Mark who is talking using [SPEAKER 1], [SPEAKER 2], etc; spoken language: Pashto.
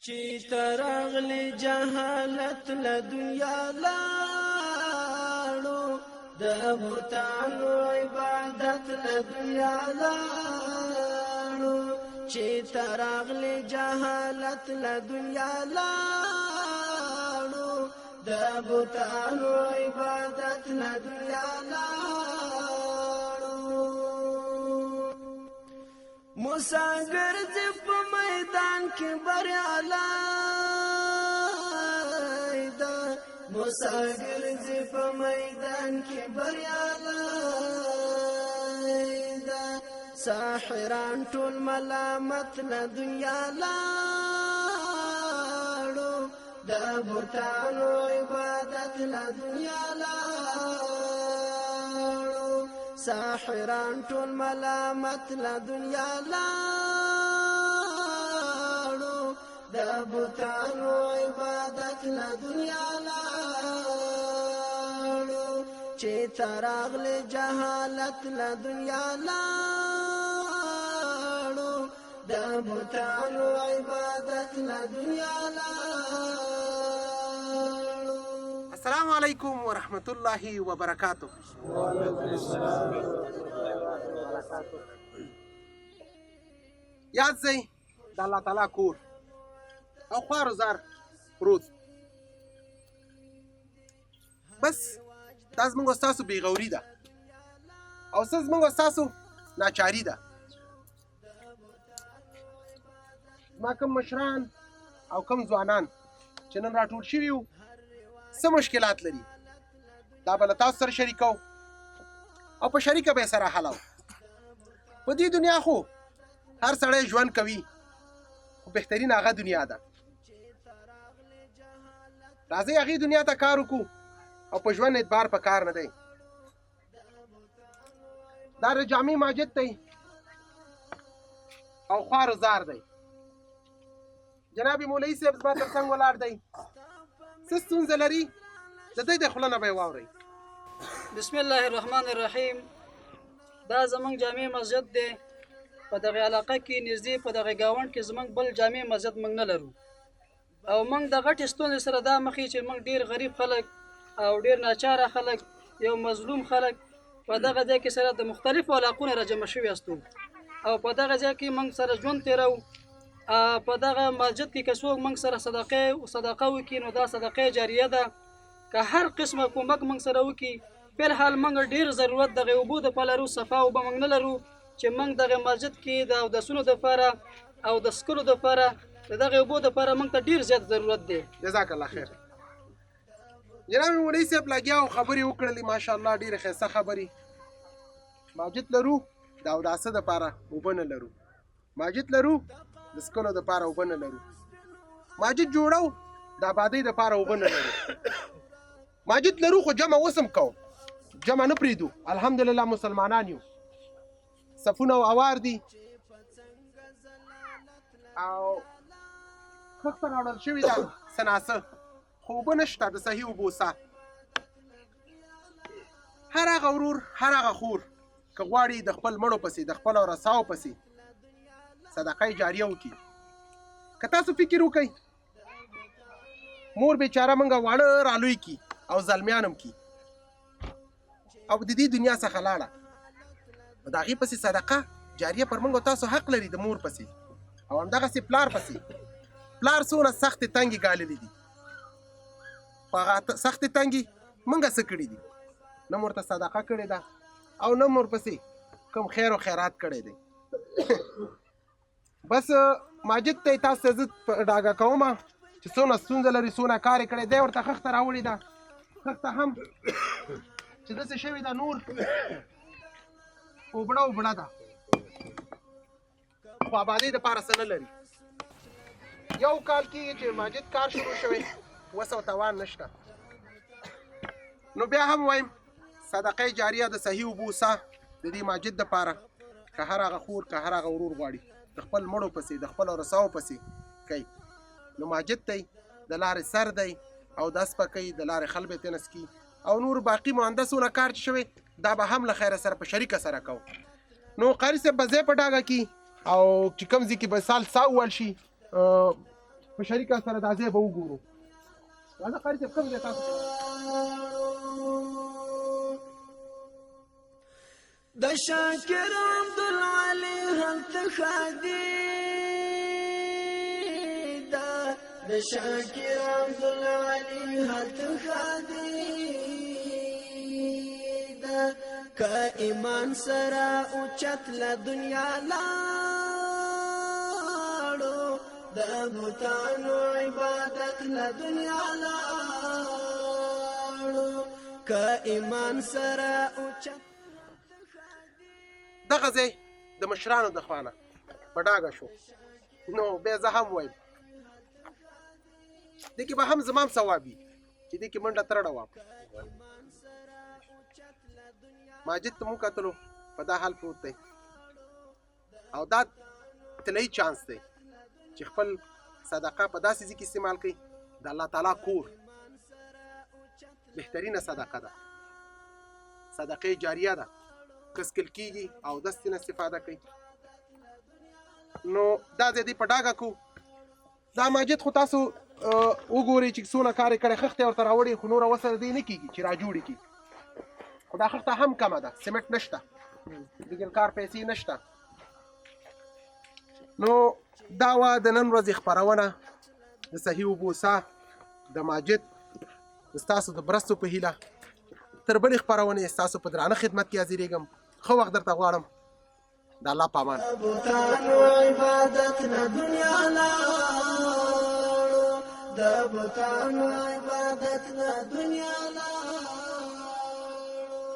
[SPEAKER 1] چې ترغلی جهالت له دنیا لاړو د بوتانو عبادت له دنیا لاړو چې ترغلی جهالت له دنیا لاړو د بوتانو عبادت له دنیا لاړو مساګر دې په میدان کې بریالی ده مساګر دې په میدان کې بریالی ده ساحران ټول ملامت له دنیا لاړو د بوتانو عبادت له دنیا لاړو ساحران ټول ملامت له دنیا لاړو د بوتانو عبادت له دنیا لاړو چې ترغلی جهالت له دنیا لاړو د بوتانو عبادت له دنیا لاړو.
[SPEAKER 2] السلام علیکم ورحمت الله وبرکاتہ.
[SPEAKER 3] وعلیکم السلام وبرکاتہ.
[SPEAKER 2] یاد زی د الله تعالی کور او خوار زار پروت بس دا زموږ ستاسو بېغوري ده او څه زموږ ستاسو ناچاري ده. زما کوم مشران او کوم ځوانان چې نن راټول شوي وو څه مشکلات لري دا به له تاسو سره شریکو او په شریکه به یې سره حلو. په دې دنیا خو هر سړی ژوند کوي خو بهترین هغه دنیا ده. راځئ هغې دنیا ته کار وکړو او په ژوند اعتبار په کار نه دی. دا د جامع ماجد دی او خوار زار دی. جناب مولوي صاحب زما تر څنګ ولاړ دی. څه ستونزه لري د دوی د خوله نه به یې واورئ.
[SPEAKER 3] بسم الله الرحمن الرحیم. دا زمونږ جامع مسجد دی. په دغه علاقه کې نږدې په دغه ګاونډ کې زمونږ بل جامع مسجد موږ نه لرو او موږ د غټې ستونزې سره دا مخې چې موږ ډېر غریب خلک او ډېر ناچاره خلک یو مظلوم خلک په دغه ځای کې سره د مختلفو علاقو نه راجمع شوي استو او په دغه ځای کې موږ سره ژوند تېرو. په دغه مسجد کې که څوک موږ سره صدقه وکړي نو دا صدقه جاریه ده. که هر قسمه کومک موږ سره وکړي فلحال موږ ډېر ضرورت دغه اوبو دپاره لرو. صفا اوبه موږ نه لرو چې موږ دغه مسجد کې د اودسونو دپاره او د څښلو دپاره د دغه اوبو دپاره موږ ته ډېر زیات ضرورت دی.
[SPEAKER 2] جزاک الله خیر. جناب مولوي صاحب لګیا او خبرې وکړلې ماشاءالله ډېرې ښایسته خبرې. مسجد لرو د اوداسه دپاره اوبه نه لرو. مسجد لرو د څښلو دپاره اوبه نه لرو. مسجد جوړو د آبادۍ دپاره اوبه نه لرو. مسجد لرو خو جمع وسم کوو جمع نه پرېږدو. الحمدلله مسلمانان یو صفونه اوار دي او خښته راوړل شوي ده سناسه خو اوبه نشته د صحیح اوبو سه. هر هغه ورور هر هغه خور که غواړي د خپل مړو پسې د خپلو رساو پسې صدقه جاریه وکړي. که تاسو فکر وکئ مور بیچاره موږ واړه رالوی کړي او زلمیان هم کړي او د دې دنیا څخه لاړه نو د هغې پسې صدقه جاریه پر موږ تاسو حق لري د مور پسې او همدغسې پلار پسې. پلار څونه سختې تنګې ګاللې دي په هغه سختې تنګې موږ څه کړي دي نه مور ته صدقه کړې ده او نه مور پسې کوم خیر و خیرات کړی دی. بس ماجد ته تاسو ته زه ډاګه کوم چې څونه ستونزه لري څونه کار یې کړی دی ورته خښته راوړې ده. خښته هم چې داسې شوې ده نور اوبړه ده خو آبادۍ دپاره څه نه لري. یو کال کېږي چې ماجد کار شروع شوی وس او توان نشته. نو بیا هم وایم صدقه جاریه د صحیح اوبو سه د دې ماجد دپاره که هر هغه خور که هر هغه ورور غواړي د خپل مړو پسې د خپلو رساو پسې کوي نو ماجد دی د لارې سر دی او د سپکۍ د لارې خل به تنس کی او نور باقي مهندسونه کار چې شوی دا به هم له خیره سره په شریکه سره کوو. نو قاري صاحب به ځای په ډاګه کې او چې کوم ځای کې به سال سا وویل شي په شریکه سره دا ځای به وګورو راځه قاري صاحب کوم ځای تاسو
[SPEAKER 1] د شاکر عبدالعلي هلته ښادي ده د شاکر عبدالعلي هلته ښادي ده که ایمان سره اوچت له دنیا لاړو د بوتانو عبادت له دنیا لاړو که ایمان سره اوچت
[SPEAKER 2] دغه ځای د مشرانو د خوا نه په ډاګه شو نو بیا زه هم وایم دې کې به هم زما هم ثواب وي چې دې کې منډه ترړه وام ماجد ته مو کتلو په دا حال پروت دی او دا طلایي چانس دی چې خپل صدقه په داسې ځای کې استعمال کړي د الله تعالی کور بهترینه صدقه ده صدقه جاریه ده کسکل کیږي او دستې نه استفاده کوي نو دا ځای په ډاګه کو دا ماجد خو تاسو وګورئ چې څونه کار یې کړی خښته ورته راوړي خو نوره وسره دی نه کېږي چې راجوړې کړي خو دا خښته هم کمه ده سمنټ نشته دیګل کار پیسې نشته نو دا وه د نن ورځې خپرونه د صحیح اوبو ساه د ماجد ستاسو د مرستو په هیله تر بلې خپرونې ستاسو په درانه خدمت کې حاضرېږم ښه وخت درته غواړم د الله په امان
[SPEAKER 1] بوتانو عبادت نه دنیا لاړو د بوتانو عبادت نه دنیا